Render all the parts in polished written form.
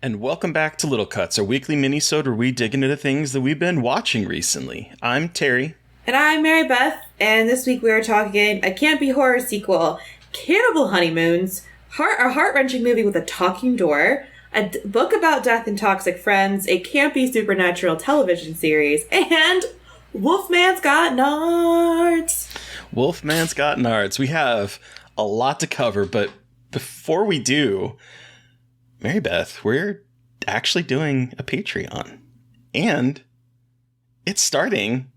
And welcome back to Little Cuts, our weekly mini-sode where we dig into the things that we've been watching recently. I'm Terry. And I'm Mary Beth, and this week we are talking a campy horror sequel, Cannibal Honeymoons, a heart-wrenching movie with a talking door, a book about death and toxic friends, a campy supernatural television series, and Wolfman's Got Nards. Wolfman's Got Nards. We have a lot to cover, but before we do, Mary Beth, we're actually doing a Patreon. And it's starting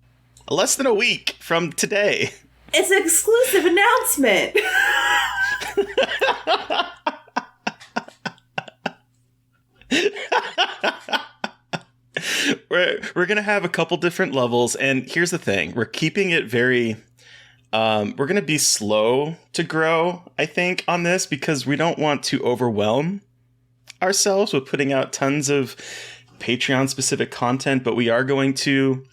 less than a week from today. It's an exclusive announcement. We're going to have a couple different levels. And here's the thing. We're keeping it very... we're going to be slow to grow, I think, on this because we don't want to overwhelm ourselves with putting out tons of Patreon specific content, but we are going to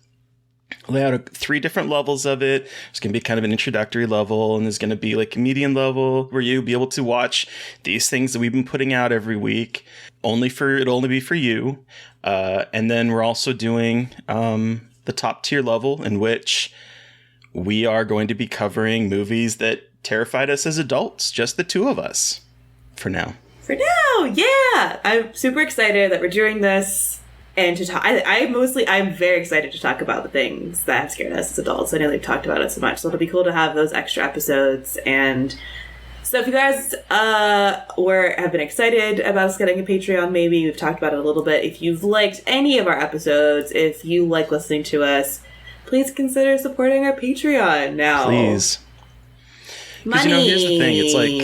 lay out 3 different levels of it. There's going to be kind of an introductory level, and there's going to be like a medium level where you'll be able to watch these things that we've been putting out every week. It'll only be for you. And then we're also doing the top tier level in which we are going to be covering movies that terrified us as adults, just the 2 of us for now. For now, yeah! I'm super excited that we're doing this and to talk. I'm very excited to talk about the things that have scared us as adults. I know they've talked about it so much, so it'll be cool to have those extra episodes. And so if you guys have been excited about us getting a Patreon, maybe we've talked about it a little bit. If you've liked any of our episodes, if you like listening to us, please consider supporting our Patreon now. Please. Money. Here's the thing. It's like...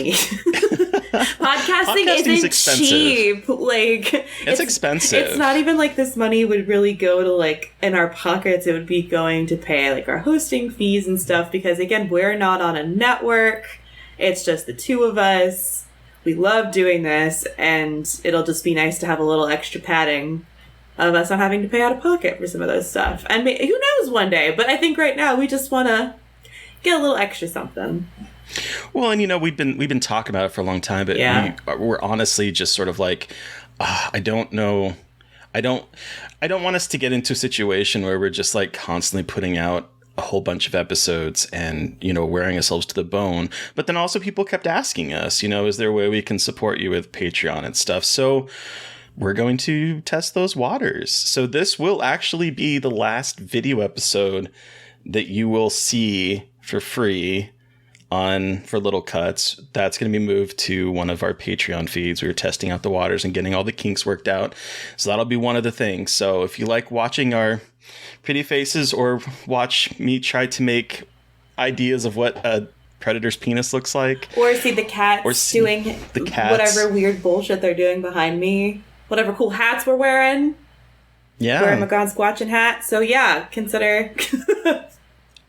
Podcasting isn't expensive. Cheap. Like it's expensive. It's not even like this money would really go to like in our pockets. It would be going to pay like our hosting fees and stuff because again, we're not on a network. It's just the 2 of us. We love doing this and it'll just be nice to have a little extra padding of us not having to pay out of pocket for some of those stuff. And who knows one day, but I think right now we just want to get a little extra something. Well, and we've been talking about it for a long time, but yeah. we're honestly just sort of like, I don't know. I don't want us to get into a situation where we're just like constantly putting out a whole bunch of episodes and, wearing ourselves to the bone. But then also people kept asking us, is there a way we can support you with Patreon and stuff? So we're going to test those waters. So this will actually be the last video episode that you will see for free for Little Cuts. That's going to be moved to one of our Patreon feeds. We were testing out the waters and getting all the kinks worked out. So that'll be one of the things. So if you like watching our pretty faces or watch me try to make ideas of what a predator's penis looks like. Or see the cats doing whatever weird bullshit they're doing behind me. Whatever cool hats we're wearing. Yeah. Wearing a Gone Squatching hat. So yeah, consider...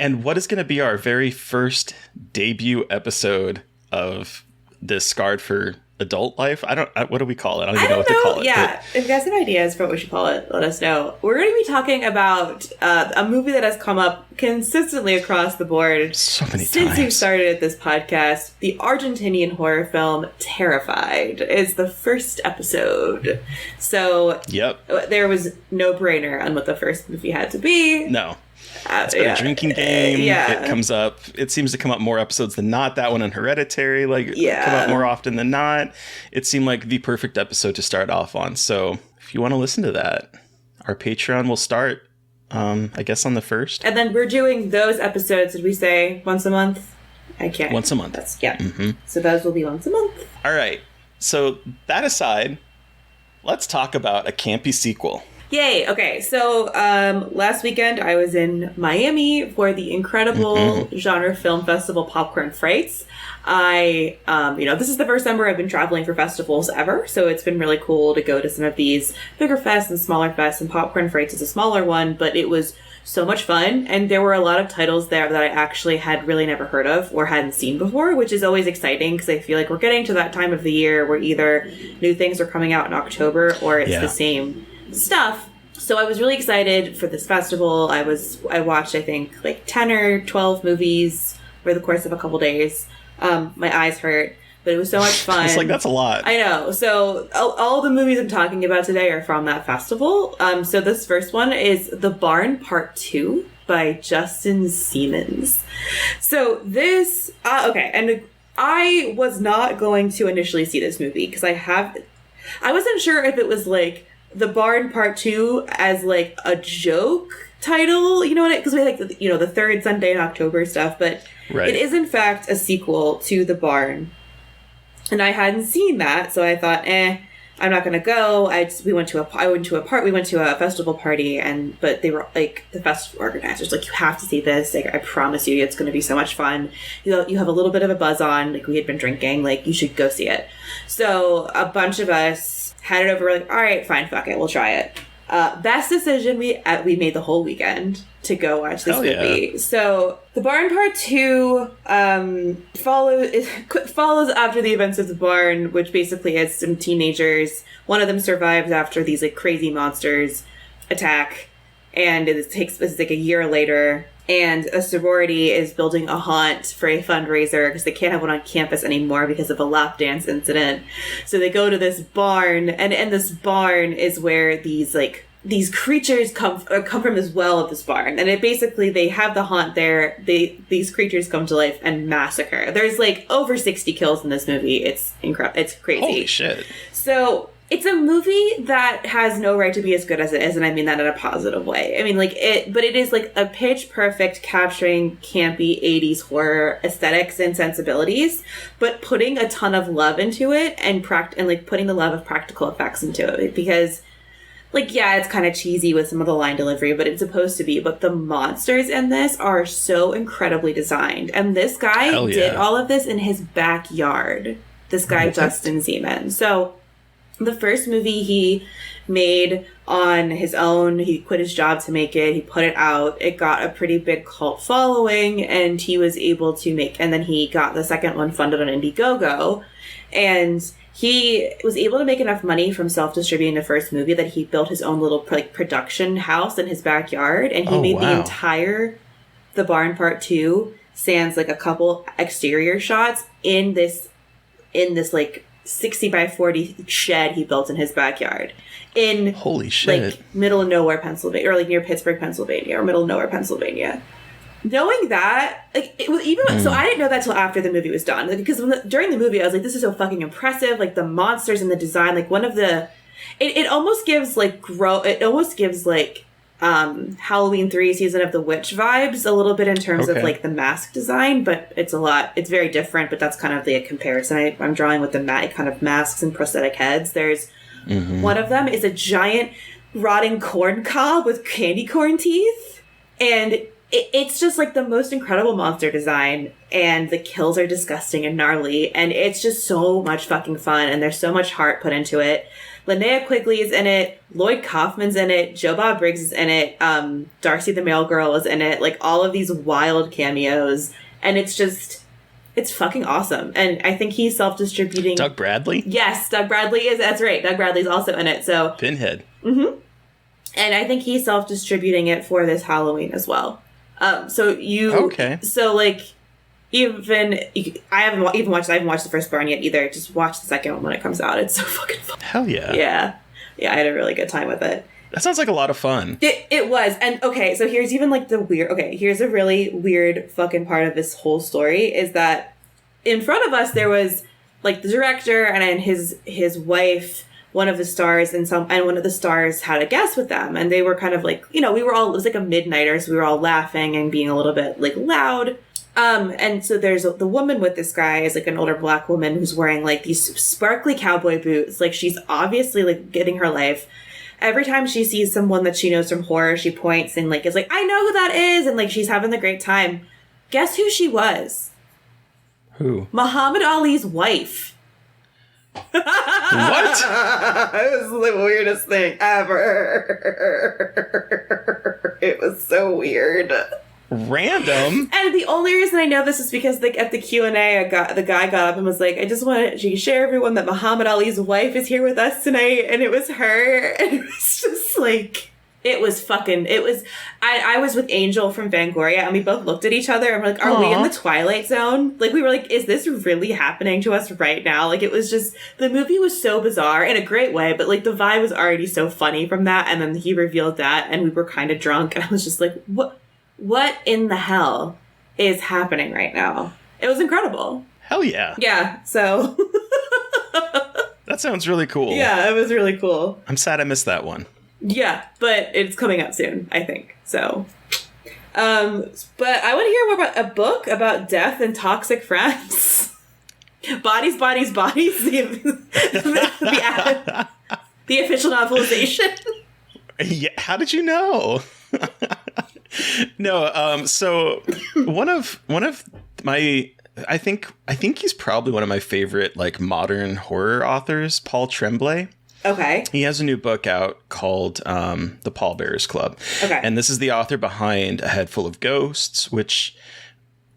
And what is going to be our very first debut episode of this Scarred for Adult Life? What do we call it? I don't even know what to call it. Yeah, if you guys have ideas for what we should call it, let us know. We're going to be talking about a movie that has come up consistently across the board so many since times. we started this podcast. The Argentinian horror film Terrified is the first episode. So yep. There was no brainer on what the first movie had to be. No. It's been a drinking game. It comes up. It seems to come up more episodes than not. That one and Hereditary, come up more often than not. It seemed like the perfect episode to start off on. So if you want to listen to that, our Patreon will start, I guess, on the 1st. And then we're doing those episodes, did we say, once a month? I can't. Once a month. Mm-hmm. So those will be once a month. All right. So that aside, let's talk about a campy sequel. Yay. Okay. So last weekend I was in Miami for the incredible genre film festival Popcorn Frights. This is the first summer I've been traveling for festivals ever. So it's been really cool to go to some of these bigger fests and smaller fests. And Popcorn Frights is a smaller one, but it was so much fun. And there were a lot of titles there that I actually had really never heard of or hadn't seen before, which is always exciting because I feel like we're getting to that time of the year where either new things are coming out in October or it's the same stuff. So I was really excited for this festival. I watched, I think, like 10 or 12 movies over the course of a couple days. My eyes hurt. but it was so much fun. It's like, that's a lot. I know. So all the movies I'm talking about today are from that festival. So this first one is The Barn Part 2 by Justin Siemens. So this, okay, and I was not going to initially see this movie because I wasn't sure if it was like The Barn Part 2 as like a joke title, you know what? Because we like, you know, the third Sunday in October stuff, but it is in fact a sequel to The Barn. And I hadn't seen that, so I thought, I'm not gonna go. We went to a festival party, but they were like, the festival organizers like, you have to see this. Like, I promise you, it's gonna be so much fun. You know, you have a little bit of a buzz on. Like, we had been drinking. Like, you should go see it. So a bunch of us headed over. We're like, all right, fine, fuck it, we'll try it. Best decision we made the whole weekend to go watch this movie. So The Barn Part 2 follows after the events of The Barn, which basically is some teenagers. One of them survives after these like crazy monsters attack, and it's like a year later, and a sorority is building a haunt for a fundraiser because they can't have one on campus anymore because of a lap dance incident. So they go to this barn, and in this barn is where these creatures come from this well of this barn. And they have the haunt there. These creatures come to life and massacre. There's like over 60 kills in this movie. It's incredible. It's crazy. Holy shit. So it's a movie that has no right to be as good as it is, and I mean that in a positive way. I mean, but it is like a pitch perfect capturing campy 80s horror aesthetics and sensibilities, but putting a ton of love into it and putting the love of practical effects into it, because like, yeah, it's kind of cheesy with some of the line delivery, but it's supposed to be. But the monsters in this are so incredibly designed, and this guy did all of this in his backyard. This guy, Justin Siemens. So the first movie he made on his own, he quit his job to make it. He put it out. It got a pretty big cult following, and he was able to and then he got the second one funded on Indiegogo. And he was able to make enough money from self-distributing the first movie that he built his own little like production house in his backyard, and he made the entire The Barn Part 2 sans like a couple exterior shots in this like 60 by 40 shed he built in his backyard in holy shit, like middle of nowhere Pennsylvania, or like near Pittsburgh, Pennsylvania, or middle of nowhere Pennsylvania. Knowing that, like, it was even so I didn't know that till after the movie was done, because during the movie I was like, this is so fucking impressive, like the monsters and the design, like one of the it almost gives like Halloween 3 Season of the Witch vibes a little bit in terms of like the mask design, but it's very different, but that's kind of the comparison I'm drawing with the kind of masks and prosthetic heads. There's one of them is a giant rotting corn cob with candy corn teeth, and it's just like the most incredible monster design, and the kills are disgusting and gnarly, and it's just so much fucking fun, and there's so much heart put into it. Linnea Quigley is in it, Lloyd Kaufman's in it, Joe Bob Briggs is in it, Darcy the Mail Girl is in it, like all of these wild cameos, and it's fucking awesome. And I think he's self-distributing. Doug Bradley? Yes, Doug Bradley that's right. Doug Bradley's also in it, so. Pinhead. Mm-hmm. And I think he's self-distributing it for this Halloween as well. So like, I haven't watched the first Barn yet either. Just watch the second one when it comes out. It's so fucking fun. Hell yeah. Yeah, I had a really good time with it. That sounds like a lot of fun. It was. And okay, so here's even like here's a really weird fucking part of this whole story, is that in front of us there was like the director and his wife, one of the stars, and one of the stars had a guest with them, and they were kind of like, it was like a midnighter, so we were all laughing and being a little bit like loud. And so there's the woman with this guy is like an older black woman who's wearing like these sparkly cowboy boots. Like, she's obviously like getting her life. Every time she sees someone that she knows from horror, she points and like is like, I know who that is, and like she's having the great time. Guess who she was? Who? Muhammad Ali's wife. What? It was the weirdest thing ever. It was so weird. Random. And the only reason I know this is because at the Q&A, the guy got up and was like, I just want to share everyone that Muhammad Ali's wife is here with us tonight. And it was her. And it was just like, It was I was with Angel from Fangoria, and we both looked at each other and we're like, are we in the Twilight Zone? Like, we were like, is this really happening to us right now? Like, it was just, the movie was so bizarre in a great way, but like the vibe was already so funny from that. And then he revealed that, and we were kind of drunk, and I was just like, what in the hell is happening right now? It was incredible. Hell yeah. Yeah. So that sounds really cool. Yeah, it was really cool. I'm sad I missed that one. Yeah, but it's coming up soon, I think. So, but I want to hear more about a book about death and toxic friends. Bodies, bodies, bodies. The official novelization. Yeah, how did you know? No, so one of my, I think he's probably one of my favorite like modern horror authors, Paul Tremblay. Okay. He has a new book out called The Pallbearers Club. Okay. And this is the author behind A Head Full of Ghosts, which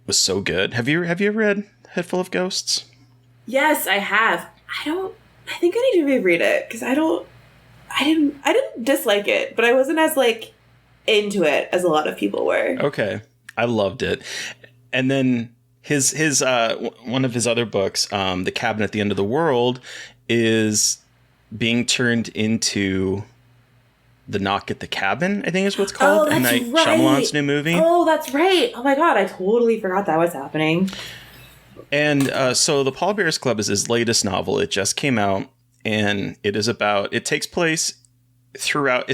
was so good. Have you ever read Head Full of Ghosts? Yes, I have. I think I need to reread it because I didn't dislike it, but I wasn't as like into it as a lot of people were. Okay. I loved it. And then his one of his other books, The Cabin at the End of the World, is being turned into The Knock at the Cabin, I think is what's called. Oh, that's M. Night right. Shyamalan's new movie. Oh, that's right. Oh my God, I totally forgot that was happening. And so The Pallbearers Club is his latest novel. It just came out, and it takes place throughout.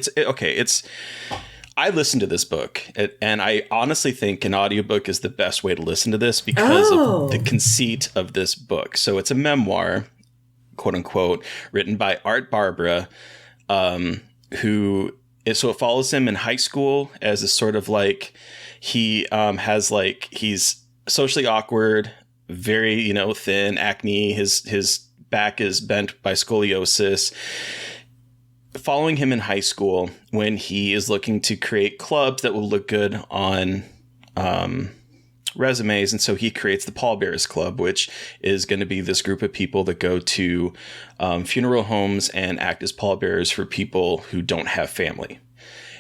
I listened to this book, and I honestly think an audiobook is the best way to listen to this because of the conceit of this book. So it's a memoir, quote unquote, written by Art Barbara, it follows him in high school as a sort of like, he's socially awkward, very, thin, acne, his back is bent by scoliosis. Following him in high school when he is looking to create clubs that will look good on resumes, and so he creates the Pallbearers Club, which is going to be this group of people that go to funeral homes and act as pallbearers for people who don't have family.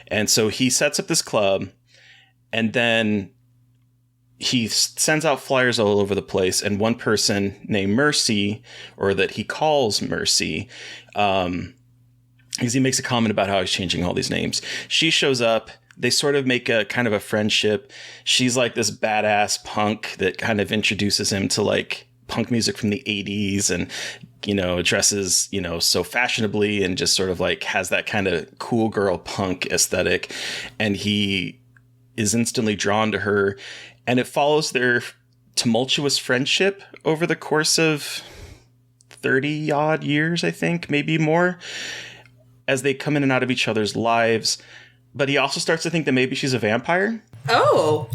And so he sets up this club, and then he sends out flyers all over the place, and one person named Mercy, or that he calls Mercy, because he makes a comment about how he's changing all these names. She shows up. They sort of make a kind of a friendship. She's like this badass punk that kind of introduces him to like punk music from the 80s and, dresses, so fashionably and just sort of like has that kind of cool girl punk aesthetic. And he is instantly drawn to her. And it follows their tumultuous friendship over the course of 30 odd years, I think, maybe more, as they come in and out of each other's lives. But he also starts to think that maybe she's a vampire. Oh.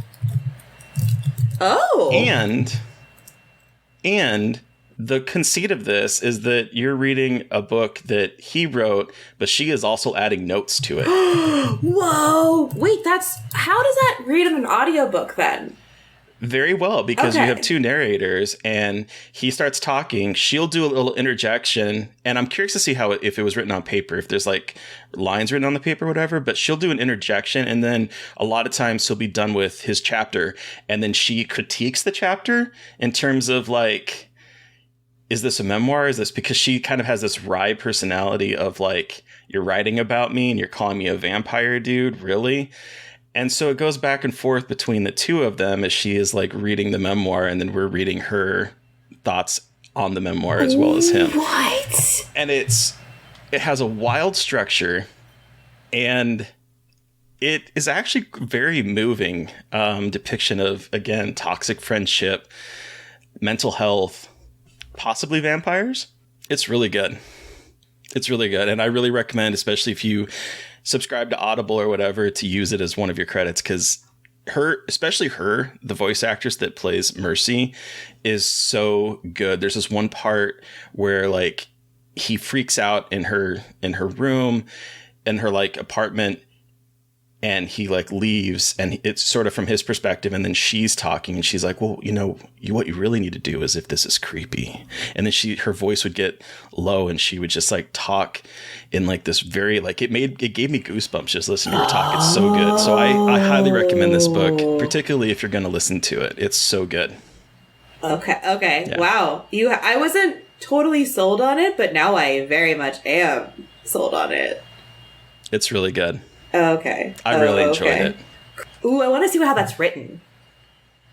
And the conceit of this is that you're reading a book that he wrote, but she is also adding notes to it. Whoa. Wait, how does that read in an audiobook then? Very well, because you have two narrators, and he starts talking. She'll do a little interjection, and I'm curious to see if it was written on paper, if there's like lines written on the paper or whatever, but she'll do an interjection, and then a lot of times he'll be done with his chapter, and then she critiques the chapter in terms of like, is this a memoir? Is this, because she kind of has this wry personality of like, you're writing about me and you're calling me a vampire, dude, really? And so it goes back and forth between the two of them as she is like reading the memoir, and then we're reading her thoughts on the memoir as well as him. What? And it has a wild structure, and it is actually very moving depiction of, again, toxic friendship, mental health, possibly vampires. It's really good. It's really good. And I really recommend, especially if you subscribe to Audible or whatever, to use it as one of your credits, because the voice actress that plays Mercy is so good. There's this one part where like he freaks out in her room, in her like apartment, and he like leaves, and it's sort of from his perspective, and then she's talking, and she's like, well, what you really need to do is, if this is creepy, and then her voice would get low, and she would just like talk in like this very like it gave me goosebumps just listening to her talk. It's so good. So I highly recommend this book, particularly if you're going to listen to it. It's so good. Okay. Yeah. Wow. I wasn't totally sold on it, but now I very much am sold on it. It's really good. Okay. I really enjoyed it. Ooh, I want to see how that's written.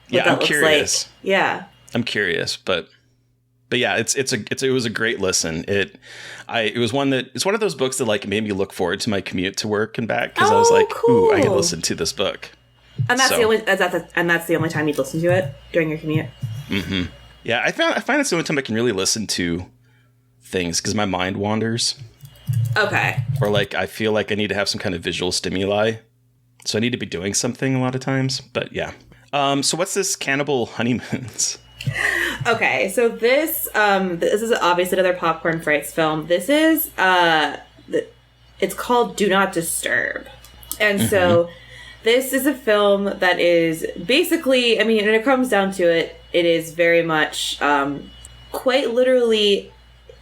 Yeah, I'm curious. Like. Yeah. I'm curious, but yeah, it was a great listen. It's one of those books that like made me look forward to my commute to work and back, because I was like, cool. ooh, I can listen to this book. And that's the only time you'd listen to it, during your commute. Mm-hmm. Yeah, I find it's the only time I can really listen to things, because my mind wanders. Okay. Or like I feel like I need to have some kind of visual stimuli, so I need to be doing something a lot of times. But yeah. So what's this Cannibal Honeymoons? Okay, so this is obviously another Popcorn Frights film. This is it's called Do Not Disturb, and so this is a film that is basically, I mean, when it comes down to it, it is very much quite literally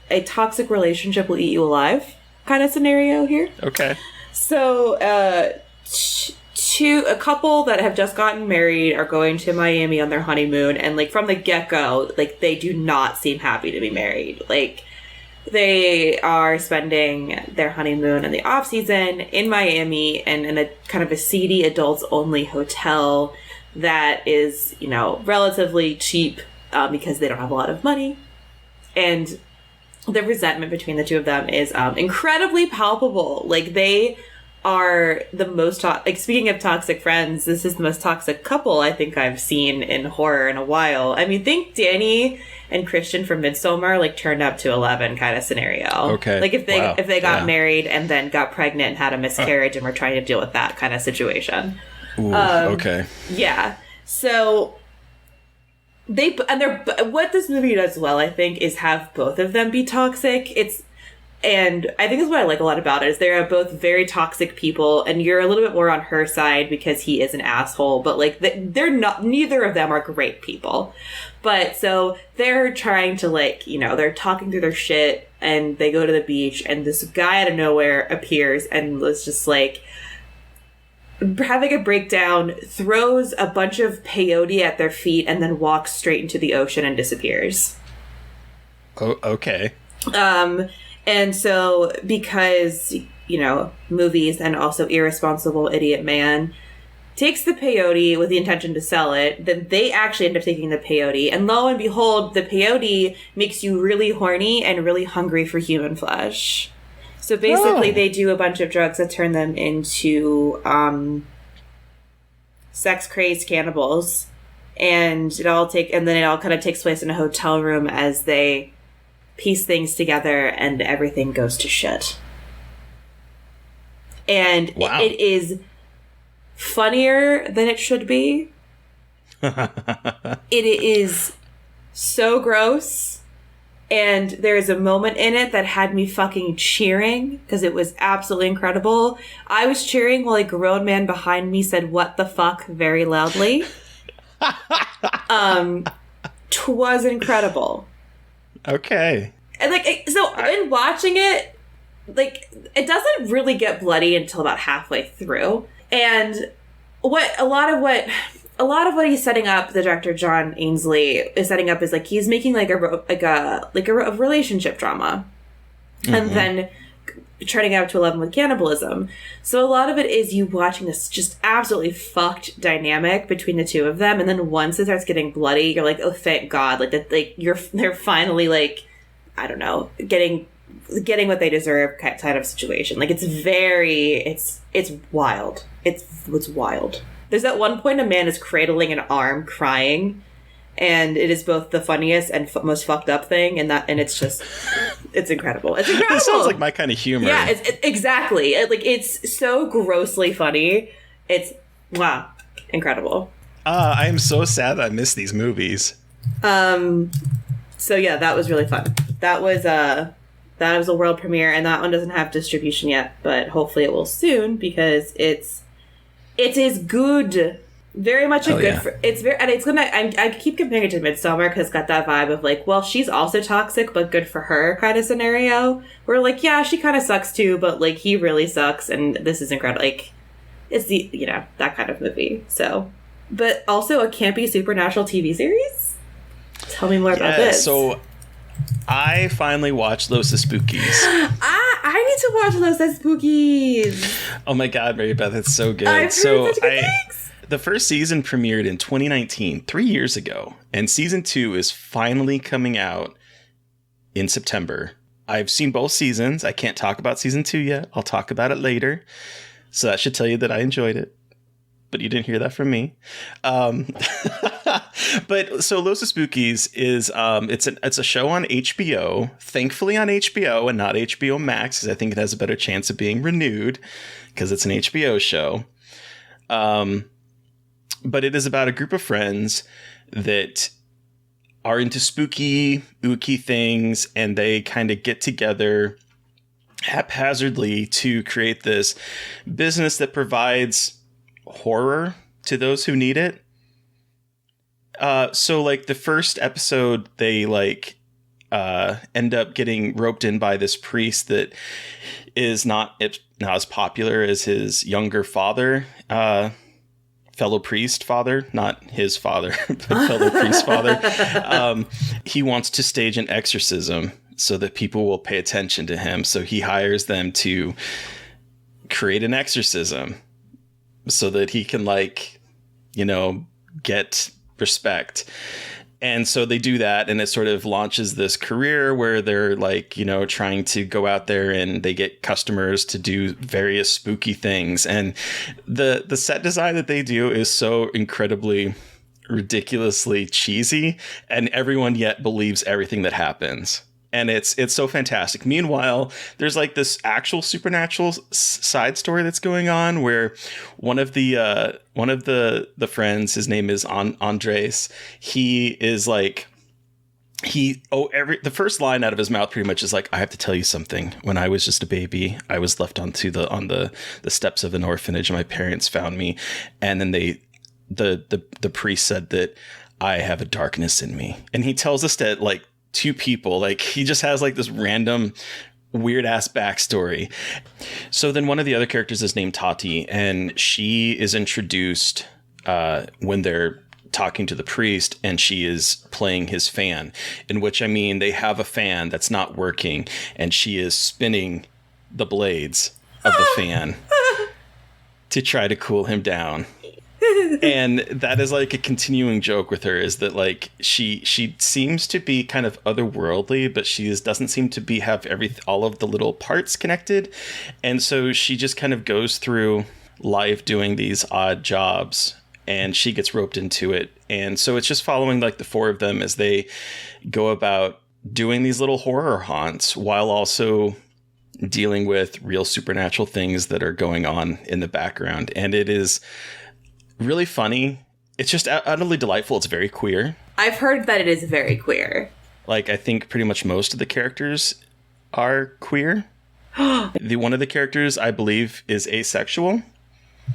a toxic relationship will eat you alive kind of scenario here. Okay. So a couple that have just gotten married are going to Miami on their honeymoon, and like from the get-go, like they do not seem happy to be married. Like they are spending their honeymoon in the off season in Miami and in a kind of a seedy adults only hotel that is, relatively cheap because they don't have a lot of money. And the resentment between the two of them is incredibly palpable. Like they are the most speaking of toxic friends, this is the most toxic couple I think I've seen in horror in a while. I mean, think Danny and Christian from Midsommar like turned up to 11 kind of scenario. Okay. Like if they got married and then got pregnant and had a miscarriage and were trying to deal with that kind of situation. Ooh, okay. Yeah. So what this movie does well, I think, is have both of them be toxic. And I think that's what I like a lot about it, is they're both very toxic people, and you're a little bit more on her side because he is an asshole, but like they're not, neither of them are great people. But so they're trying to they're talking through their shit, and they go to the beach, and this guy out of nowhere appears and was just like having a breakdown, throws a bunch of peyote at their feet, and then walks straight into the ocean and disappears. Oh, okay. And so, because, movies and also irresponsible idiot man takes the peyote with the intention to sell it, then they actually end up taking the peyote. And lo and behold, the peyote makes you really horny and really hungry for human flesh. So basically, they do a bunch of drugs that turn them into sex-crazed cannibals. And it all kind of takes place in a hotel room as they piece things together, and everything goes to shit. And it is funnier than it should be. It is so gross, and there's a moment in it that had me fucking cheering because it was absolutely incredible. I was cheering while a grown man behind me said "what the fuck" very loudly. 'Twas incredible. Okay. And in watching it, it doesn't really get bloody until about halfway through. And a lot of what he's setting up, the director John Ainsley is setting up, is he's making a relationship drama, and then turning out to 11 with cannibalism. So a lot of it is you watching this just absolutely fucked dynamic between the two of them, and then once it starts getting bloody, you're like, oh, thank God, they're finally I don't know, getting what they deserve kind of situation. It's wild. It's wild. There's that one point a man is cradling an arm crying, and it is both the funniest and most fucked up thing, and it's incredible. It's incredible. This sounds like my kind of humor. Yeah, exactly. It's so grossly funny. It's, wow, incredible. I am so sad that I missed these movies. So yeah, that was really fun. That was a world premiere, and that one doesn't have distribution yet, but hopefully it will soon, because it's It is good. Very much a Oh, good. yeah. It's very, and it's gonna. I keep comparing it to Midsommar because it's got that vibe of like, well, she's also toxic, but good for her kind of scenario. Where like, yeah, she kind of sucks too, but like he really sucks, and this is incredible. Like, it's the that kind of movie. So, but also a campy supernatural TV series. Tell me more about this. So I finally watched Los Espookys. I need to watch Los Espookys. Oh my God, Mary Beth, it's so good. I've heard such good things. The first season premiered in 2019, 3 years ago, and season 2 is finally coming out in September. I've seen both seasons. I can't talk about season 2 yet. I'll talk about it later. So that should tell you that I enjoyed it. But you didn't hear that from me. But so Los Espookys is it's a show on HBO, thankfully on HBO and not HBO Max, because I think it has a better chance of being renewed because it's an HBO show. But it is about a group of friends that are into spooky, ooky things, and they kind of get together haphazardly to create this business that provides horror to those who need it. So like the first episode, they end up getting roped in by this priest that is not as popular as his younger father, fellow priest father, not his father, but fellow priest father. He wants to stage an exorcism so that people will pay attention to him. So he hires them to create an exorcism so that he can get respect. And so they do that, and it sort of launches this career where they're trying to go out there and they get customers to do various spooky things. And the set design that they do is so incredibly ridiculously cheesy, and everyone yet believes everything that happens. And it's so fantastic. Meanwhile, there's like this actual supernatural side story that's going on where one of the friends, his name is Andres. He is like, the first line out of his mouth pretty much is like, I have to tell you something. When I was just a baby, I was left on the steps of an orphanage, and my parents found me. And then the priest said that I have a darkness in me. And he tells us that like two people, like he just has like this random weird ass backstory. So then one of the other characters is named Tati, and she is introduced when they're talking to the priest, and she is playing his fan, in which, I mean, they have a fan that's not working, and she is spinning the blades of the fan to try to cool him down. And that is like a continuing joke with her, is that like she seems to be kind of otherworldly, but doesn't seem to have all of the little parts connected. And so she just kind of goes through life doing these odd jobs, and she gets roped into it. And so it's just following like the four of them as they go about doing these little horror haunts while also dealing with real supernatural things that are going on in the background. And it is really funny. It's just utterly delightful. It's very queer. I've heard that it is very queer. Like, I think pretty much most of the characters are queer. One of the characters, I believe, is asexual.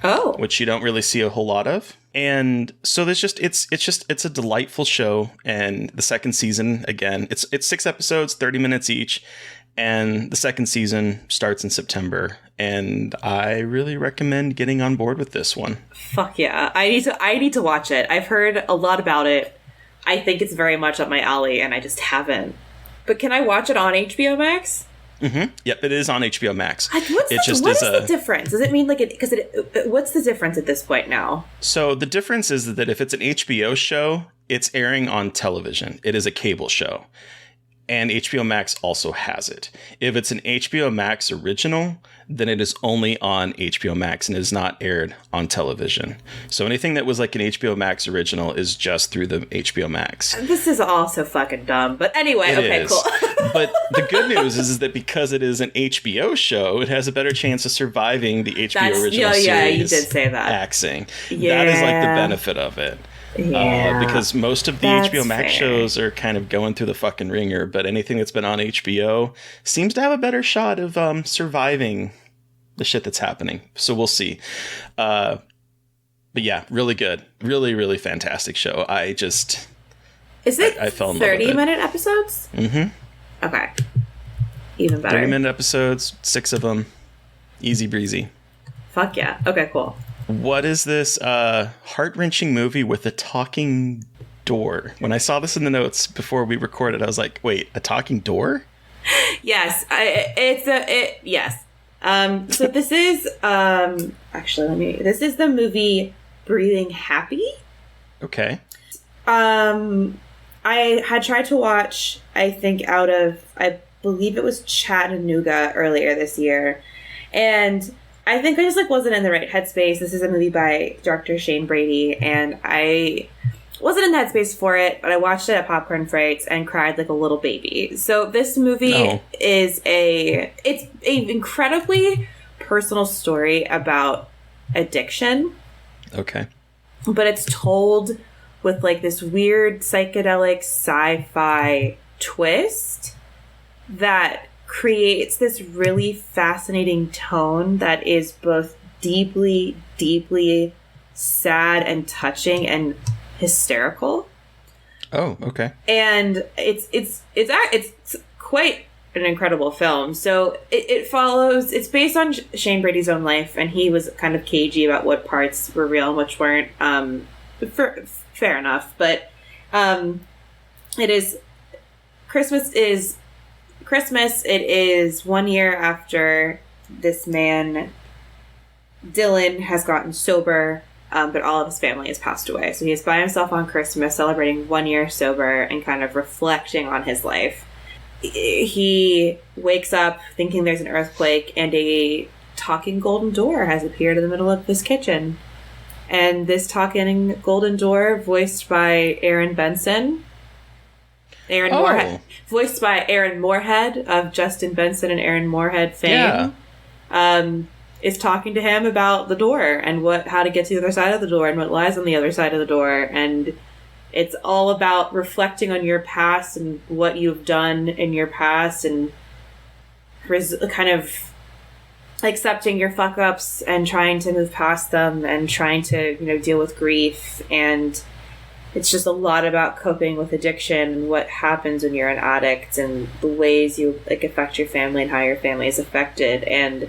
Oh. Which you don't really see a whole lot of. And so there's it's a delightful show. And the second season, again, it's 6 episodes, 30 minutes each. And the second season starts in September, and I really recommend getting on board with this one. Fuck yeah. I need to watch it. I've heard a lot about it. I think it's very much up my alley, and I just haven't. But can I watch it on HBO Max? Mm-hmm. Yep, it is on HBO Max. What is the difference? Does it mean what's the difference at this point now? So the difference is that if it's an HBO show, it's airing on television. It is a cable show. And HBO Max also has it. If it's an HBO Max original, then it is only on HBO Max and is not aired on television. So anything that was like an HBO Max original is just through the HBO Max. This is all so fucking dumb. But anyway, okay, cool. But the good news is that because it is an HBO show, it has a better chance of surviving the HBO original series. Yeah, you did say that. Axing. Yeah. That is like the benefit of it. Yeah, because most of the HBO Max shows are kind of going through the fucking ringer, but anything that's been on HBO seems to have a better shot of surviving the shit that's happening. So we'll see. But yeah, really good. Really, really fantastic show. Is it I fell in love with it. 30-minute episodes? Mm-hmm. Okay. Even better. 30-minute episodes, 6 of them. Easy breezy. Fuck yeah. Okay, cool. What is this heart-wrenching movie with a talking door? When I saw this in the notes before we recorded, I was like, wait, a talking door? Yes. Yes. So this is, this is the movie Breathing Happy. Okay. I had tried to watch, I believe it was Chattanooga earlier this year. And I think I just wasn't in the right headspace. This is a movie by director Shane Brady, and I wasn't in the headspace for it, but I watched it at Popcorn Frights and cried like a little baby. So this movie is it's an incredibly personal story about addiction. Okay. But it's told with this weird psychedelic sci-fi twist that creates this really fascinating tone that is both deeply, deeply sad and touching and hysterical. Oh, okay. And it's quite an incredible film. So it's based on Shane Brady's own life, and he was kind of cagey about what parts were real and which weren't. Fair enough, but it is Christmas. It is 1 year after this man Dylan has gotten sober, but all of his family has passed away. So he is by himself on Christmas, celebrating 1 year sober and kind of reflecting on his life. He wakes up thinking there's an earthquake, and a talking golden door has appeared in the middle of his kitchen. And this talking golden door, voiced by Aaron Benson. Moorhead, voiced by Aaron Moorhead of Justin Benson and Aaron Moorhead fame, is talking to him about the door and how to get to the other side of the door and what lies on the other side of the door. And it's all about reflecting on your past and what you've done in your past and kind of accepting your fuck ups and trying to move past them and trying to, deal with grief. And it's just a lot about coping with addiction and what happens when you're an addict and the ways you affect your family and how your family is affected. And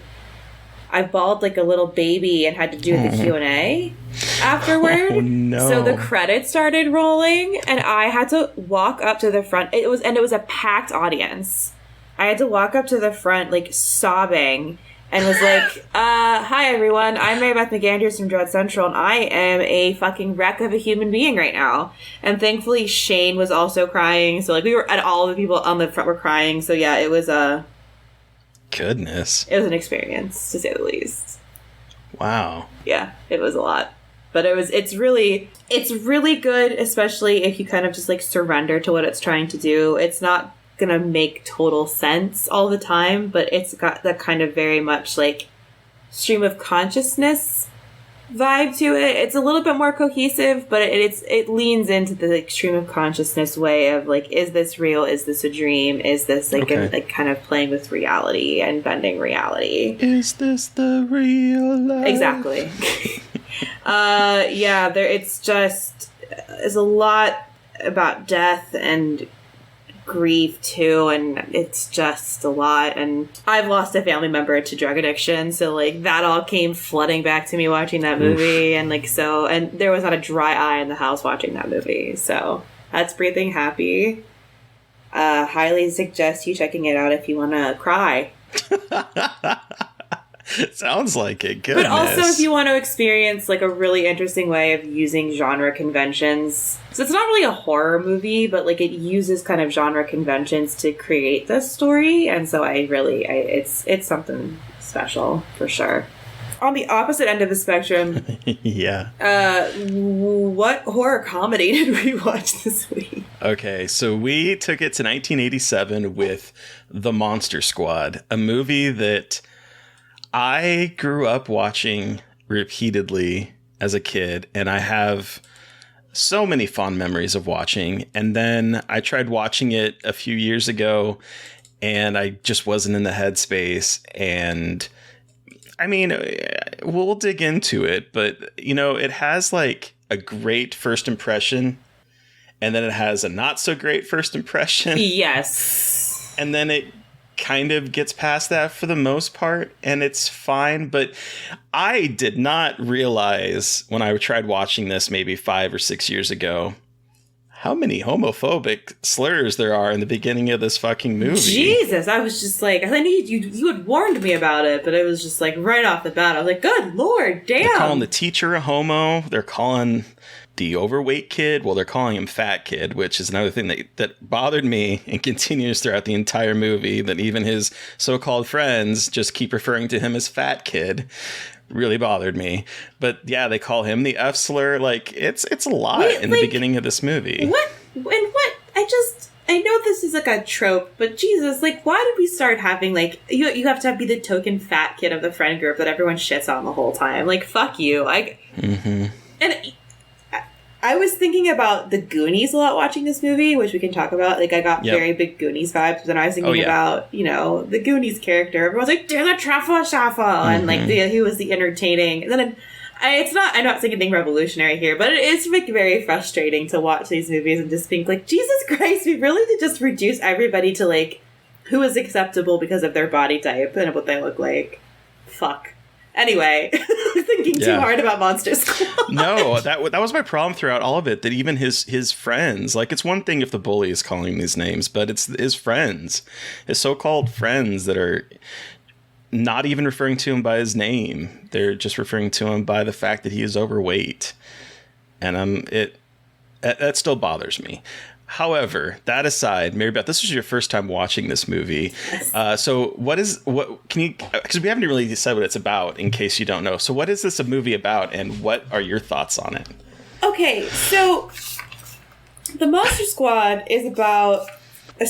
I bawled like a little baby and had to do the Q&A afterward. Oh, no. So the credits started rolling and I had to walk up to the front. It was a packed audience. I had to walk up to the front sobbing and was like, hi everyone, I'm Mary Beth McAndrews from Dread Central, and I am a fucking wreck of a human being right now. And thankfully Shane was also crying, so we were, and all the people on the front were crying, so yeah, it was Goodness. It was an experience, to say the least. Wow. Yeah, it was a lot. But it's really good, especially if you kind of just surrender to what it's trying to do. It's not gonna make total sense all the time, but it's got that kind of very much stream of consciousness vibe to it. It's a little bit more cohesive, but it leans into the stream of consciousness way of is this real? Is this a dream? Is this kind of playing with reality and bending reality? Is this the real life? Exactly. There's a lot about death and grief too, and it's just a lot. And I've lost a family member to drug addiction, so that all came flooding back to me watching that movie. Oof. And there was not a dry eye in the house watching that movie. So that's Breathing Happy. Highly suggest you checking it out if you want to cry. Sounds like it. Goodness. But also if you want to experience a really interesting way of using genre conventions. So it's not really a horror movie, but it uses kind of genre conventions to create this story. And so it's something special for sure. On the opposite end of the spectrum, yeah. What horror comedy did we watch this week? Okay, so we took it to 1987 with The Monster Squad, a movie that I grew up watching repeatedly as a kid, and I have so many fond memories of watching. And then I tried watching it a few years ago, and I just wasn't in the headspace. And I mean, we'll dig into it, but it has like a great first impression, and then it has a not so great first impression. Yes. And then it kind of gets past that for the most part, and it's fine. But I did not realize when I tried watching this maybe 5 or 6 years ago how many homophobic slurs there are in the beginning of this fucking movie. Jesus, I was just like, I knew you had warned me about it, but it was just like right off the bat, I was like, good Lord, damn. They're calling the teacher a homo. They're calling the overweight kid, well, they're calling him fat kid, which is another thing that bothered me and continues throughout the entire movie, that even his so-called friends just keep referring to him as fat kid. Really bothered me. But yeah, they call him the F slur. Like, it's a lot in the beginning of this movie. What? I know this is like a trope, but Jesus, like, why did we start having, like, you have to be the token fat kid of the friend group that everyone shits on the whole time? Like, fuck you. And I was thinking about the Goonies a lot watching this movie, which we can talk about. Like, I got very big Goonies vibes, but then I was thinking about, the Goonies character. Everyone's like, do the truffle shuffle! And, like, he was the entertaining. And then I'm not saying anything revolutionary here, but it is, like, very frustrating to watch these movies and just think, like, Jesus Christ, we really did just reduce everybody to, like, who is acceptable because of their body type and what they look like. Fuck. Anyway, thinking too hard about Monster Squad. No, that was my problem throughout all of it, that even his friends, like, it's one thing if the bully is calling him these names, but it's his friends, his so-called friends that are not even referring to him by his name. They're just referring to him by the fact that he is overweight. And that still bothers me. However, that aside, Mary Beth, this was your first time watching this movie. Yes. So can you, because we haven't really said what it's about in case you don't know. So what is this a movie about, and what are your thoughts on it? Okay, so the Monster Squad is about a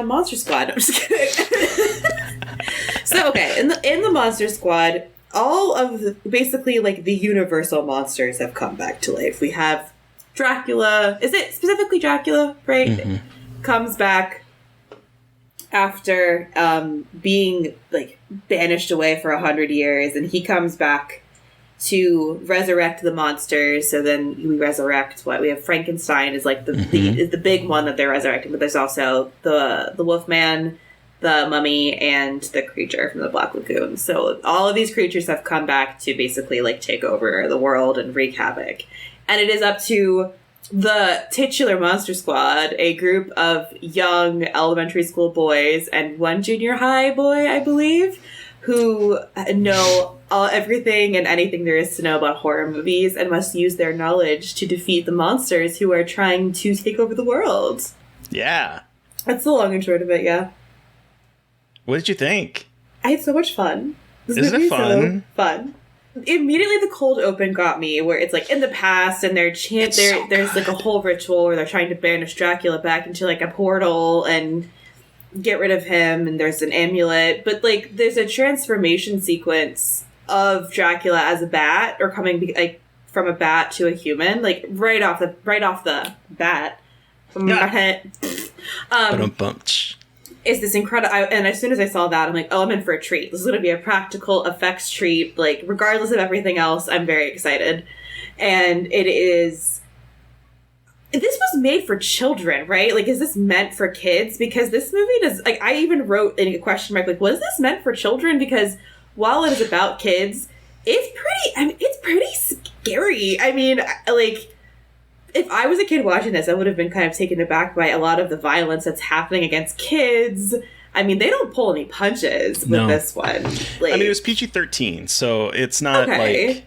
Monster Squad. I'm just kidding. So, okay, in the Monster Squad, all of basically, like, the universal monsters have come back to life. We have Dracula. Is it specifically Dracula, right? Mm-hmm. Comes back after being, like, banished away for 100 years, and he comes back to resurrect the monsters. So then we resurrect we have Frankenstein is like the big one that they're resurrecting, but there's also the Wolfman, the Mummy, and the creature from the Black Lagoon. So all of these creatures have come back to basically, like, take over the world and wreak havoc. And it is up to the titular Monster Squad, a group of young elementary school boys and one junior high boy, I believe, who know everything and anything there is to know about horror movies and must use their knowledge to defeat the monsters who are trying to take over the world. Yeah. That's the long and short of it, yeah. What did you think? I had so much fun. Isn't it fun? So fun. Immediately the cold open got me, where it's like in the past and there's like a whole ritual where they're trying to banish Dracula back into, like, a portal and get rid of him, and there's an amulet, but, like, there's a transformation sequence of Dracula as a bat, or coming, like, from a bat to a human, like, right off the bat. Is this incredible, and as soon as I saw that, I'm like, oh, I'm in for a treat. This is going to be a practical effects treat. Like, regardless of everything else, I'm very excited. And this was made for children, right? Like, is this meant for kids? Because this movie does, like, I even wrote in a question mark, like, was this meant for children? Because while it is about kids, it's pretty scary. I mean, like, if I was a kid watching this, I would have been kind of taken aback by a lot of the violence that's happening against kids. I mean, they don't pull any punches with this one. Like, I mean, it was PG-13, so it's not like...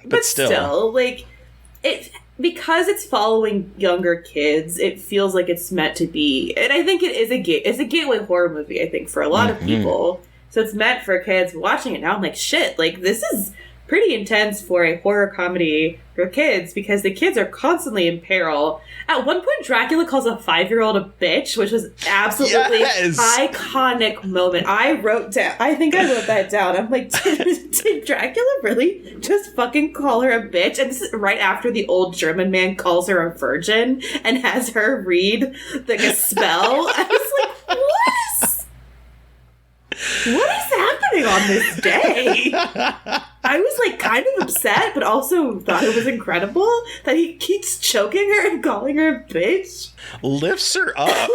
But still, like, because it's following younger kids, it feels like it's meant to be... And I think it's a gateway horror movie, I think, for a lot of people. So it's meant for kids. Watching it now, I'm like, shit, like, this is pretty intense for a horror comedy for kids, because the kids are constantly in peril. At one point, Dracula calls a 5-year-old a bitch, which was absolutely iconic moment. I think I wrote that down. I'm like, did Dracula really just fucking call her a bitch? And this is right after the old German man calls her a virgin and has her read a spell. I was like, what is happening? happening on this day? I was like kind of upset, but also thought it was incredible that he keeps choking her and calling her a bitch. Lifts her up.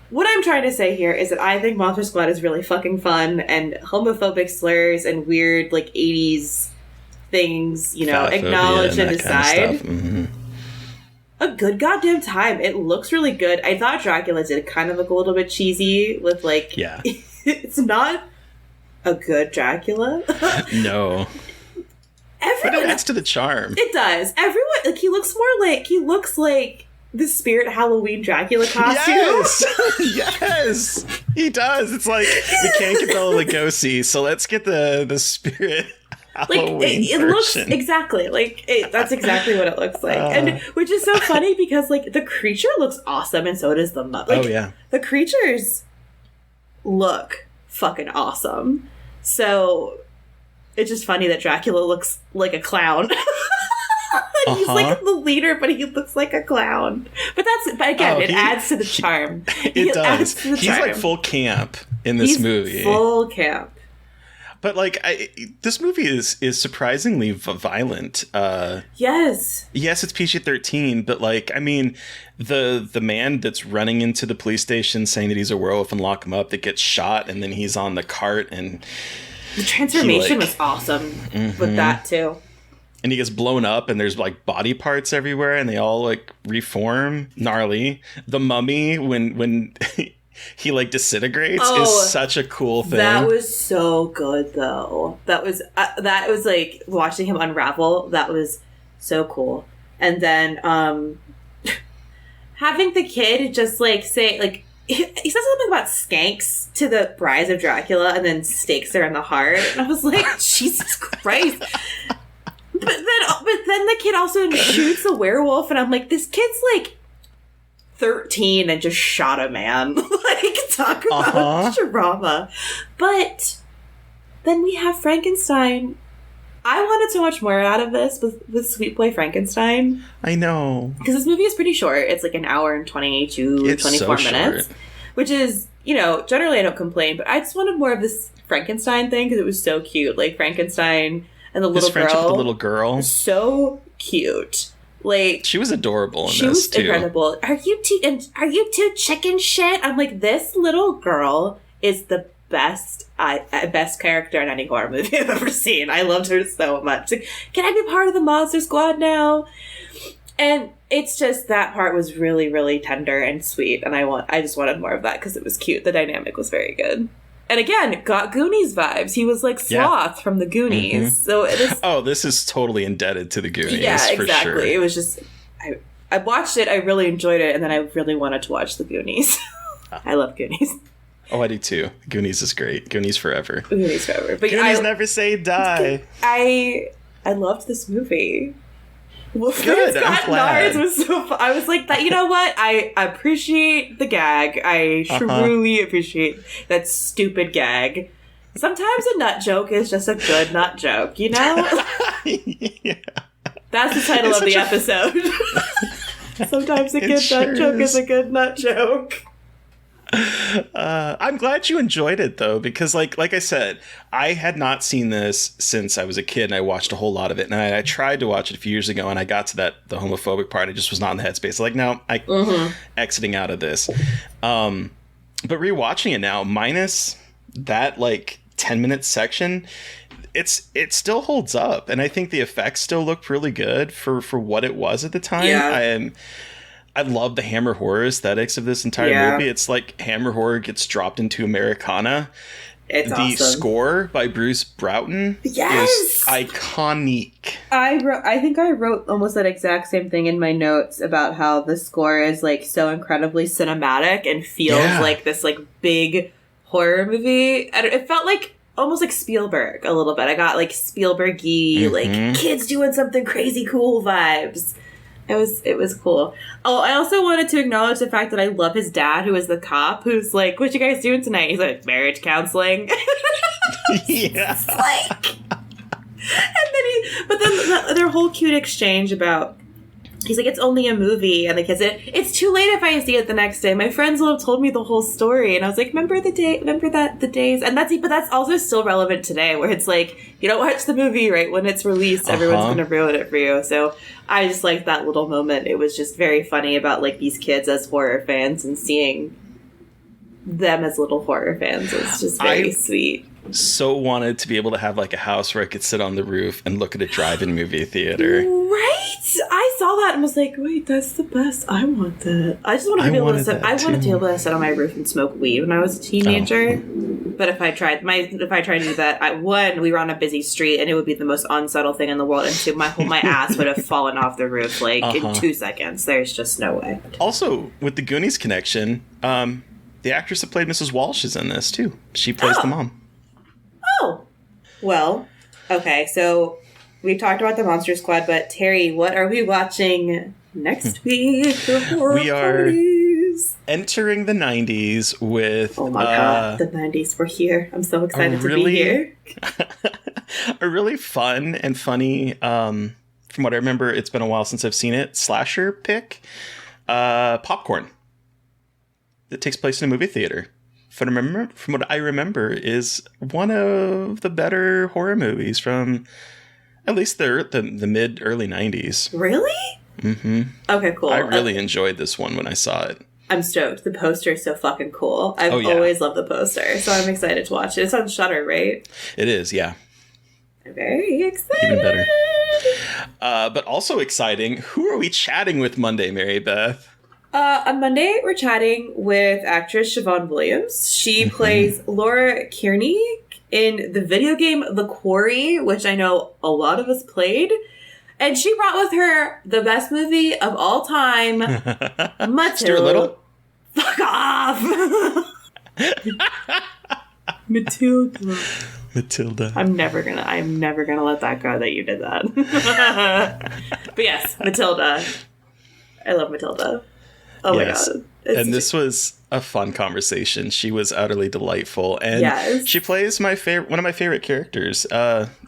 What I'm trying to say here is that I think Monster Squad is really fucking fun, and homophobic slurs and weird, like, 80s things, you know, acknowledge and decide. Mm-hmm. A good goddamn time. It looks really good. I thought Dracula did kind of look a little bit cheesy with, like... Yeah. It's not a good Dracula. No. But it adds to the charm. It does. Everyone... Like, he looks like the Spirit Halloween Dracula costume. Yes, he does. It's like, we can't get Bela Lugosi, so let's get the Spirit Halloween like it looks version. exactly like that's exactly what it looks like, and which is so funny because like the creature looks awesome, and so does the mummy. Like, the creatures look fucking awesome. So it's just funny that Dracula looks like a clown. He's like the leader, but he looks like a clown. But again, it adds to the charm. It does. He's like full camp in this movie. Full camp. But like, this movie is surprisingly violent. Yes, it's PG-13, but like, I mean, the man that's running into the police station saying that he's a werewolf and lock him up, that gets shot, and then he's on the cart, and the transformation was awesome with that too. And he gets blown up, and there's like body parts everywhere, and they all like reform. Gnarly. The mummy, when he like disintegrates, is such a cool thing. That was so good, though. That was like watching him unravel. That was so cool. And then having the kid just like say like he says something about skanks to the Brides of Dracula, and then stakes her in the heart. And I was like, Jesus Christ. But then the kid also shoots a werewolf, and I'm like, this kid's like 13 and just shot a man. Like, talk about drama. But then we have Frankenstein. I wanted so much more out of this with Sweet Boy Frankenstein. I know. Because this movie is pretty short. It's like an hour and 24 minutes. Short. Which is, you know, generally I don't complain, but I just wanted more of this Frankenstein thing because it was so cute. Like, Frankenstein and the little girl. Friendship with the little girl. So cute. Like, she was adorable in this, too. She was incredible. Are you two chicken shit? I'm like, this little girl is the best character in any horror movie I've ever seen. I loved her so much. Like, can I be part of the Monster Squad now? And it's just, that part was really, really tender and sweet, and I just wanted more of that because it was cute. The dynamic was very good. And again, got Goonies vibes. He was like Sloth from the Goonies. Mm-hmm. So this is totally indebted to the Goonies. Yeah, exactly. For sure. It was just, I watched it, I really enjoyed it, and then I really wanted to watch the Goonies. I love Goonies. Oh, I do too. Goonies is great. Goonies forever. Goonies forever. But Goonies never say die. I loved this movie. Good, I'm glad. Was so fun. I was like, that. You know what? I appreciate the gag. I truly appreciate that stupid gag. Sometimes a nut joke is just a good nut joke, you know? Yeah. That's the title of the episode. Sometimes a good nut joke is a good nut joke. I'm glad you enjoyed it though, because like I said, I had not seen this since I was a kid, and I watched a whole lot of it, and I tried to watch it a few years ago, and I got to the homophobic part. I just was not in the headspace. Like, no, exiting out of this. But rewatching it now, minus that like 10-minute section, it still holds up, and I think the effects still look really good for what it was at the time. Yeah. I love the Hammer horror aesthetics of this entire movie. It's like Hammer horror gets dropped into Americana. It's the score by Bruce Broughton is iconic. I think I wrote almost that exact same thing in my notes about how the score is like so incredibly cinematic and feels like this like big horror movie. It felt like almost like Spielberg a little bit. I got like Spielberg-y, like kids doing something crazy cool vibes. It was cool. Oh, I also wanted to acknowledge the fact that I love his dad, who is the cop, who's like, "What you guys doing tonight?" He's like, "Marriage counseling." Yeah. It's like, and then but then their whole cute exchange about he's like, it's only a movie. And the kid said, it's too late if I see it the next day. My friends will have told me the whole story. And I was like, remember the days. And that's also still relevant today, where it's like, you don't watch the movie right when it's released. Everyone's going to ruin it for you. So I just liked that little moment. It was just very funny about like these kids as horror fans and seeing them as little horror fans. It's just very sweet. So wanted to be able to have like a house where I could sit on the roof and look at a drive-in movie theater. Right? I saw that and was like, wait, that's the best. I want that. I just want to be able to sit. I wanted to be able to sit on my roof and smoke weed when I was a teenager. But if I tried to do that, we were on a busy street and it would be the most unsubtle thing in the world. And two, my ass would have fallen off the roof like in 2 seconds. There's just no way. Also, with the Goonies connection, the actress that played Mrs. Walsh is in this too. She plays the mom. Oh, well, okay, so we've talked about the Monster Squad, but Terry, what are we watching next week? We are entering the 90s with... Oh my god, the 90s, we're here. I'm so excited to be here. A really fun and funny, from what I remember, it's been a while since I've seen it, slasher pick, Popcorn. That takes place in a movie theater. From what I remember, is one of the better horror movies from at least the mid-early 90s. Really? Mm-hmm. Okay, cool. I really enjoyed this one when I saw it. I'm stoked. The poster is so fucking cool. I've always loved the poster, so I'm excited to watch it. It's on Shudder, right? It is, yeah. I'm very excited. Even better. But also exciting, who are we chatting with Monday, Mary Beth? On Monday, we're chatting with actress Siobhan Williams. She plays Laura Kearney in the video game The Quarry, which I know a lot of us played. And she brought with her the best movie of all time, Matilda. Stuart Little? Fuck off! Matilda. I'm never gonna let that go that you did that. But yes, Matilda. I love Matilda. Oh yes. My god. And this was a fun conversation. She was utterly delightful. And she plays one of my favorite characters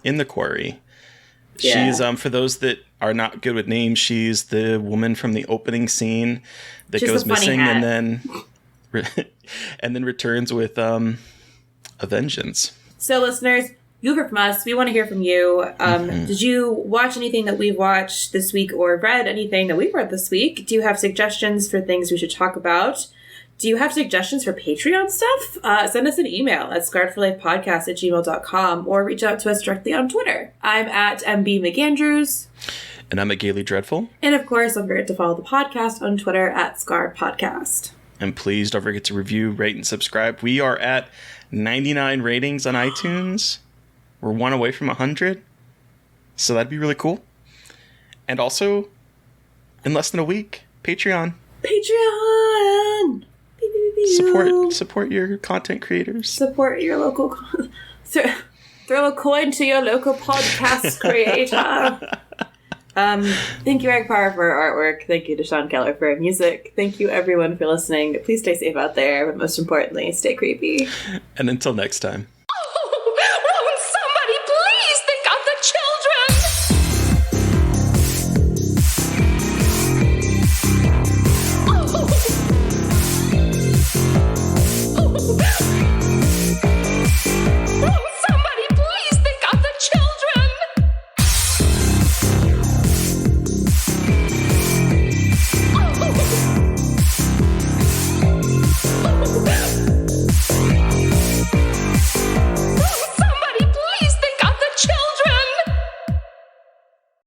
in The Quarry. Yeah. She's, for those that are not good with names, she's the woman from the opening scene that goes missing and then returns with a vengeance. So listeners, you heard from us. We want to hear from you. Did you watch anything that we've watched this week or read anything that we've read this week? Do you have suggestions for things we should talk about? Do you have suggestions for Patreon stuff? Send us an email at scarredforlifepodcast@gmail.com or reach out to us directly on Twitter. I'm at MB McAndrews. And I'm at Gaily Dreadful. And of course, don't forget to follow the podcast on Twitter at Scarred Podcast. And please don't forget to review, rate, and subscribe. We are at 99 ratings on iTunes. We're one away from 100. So that'd be really cool. And also, in less than a week, Patreon. Patreon! Support your content creators. Support your local... Throw a coin to your local podcast creator. Thank you, Eric Parr, for our artwork. Thank you to Sean Keller for our music. Thank you, everyone, for listening. Please stay safe out there, but most importantly, stay creepy. And until next time.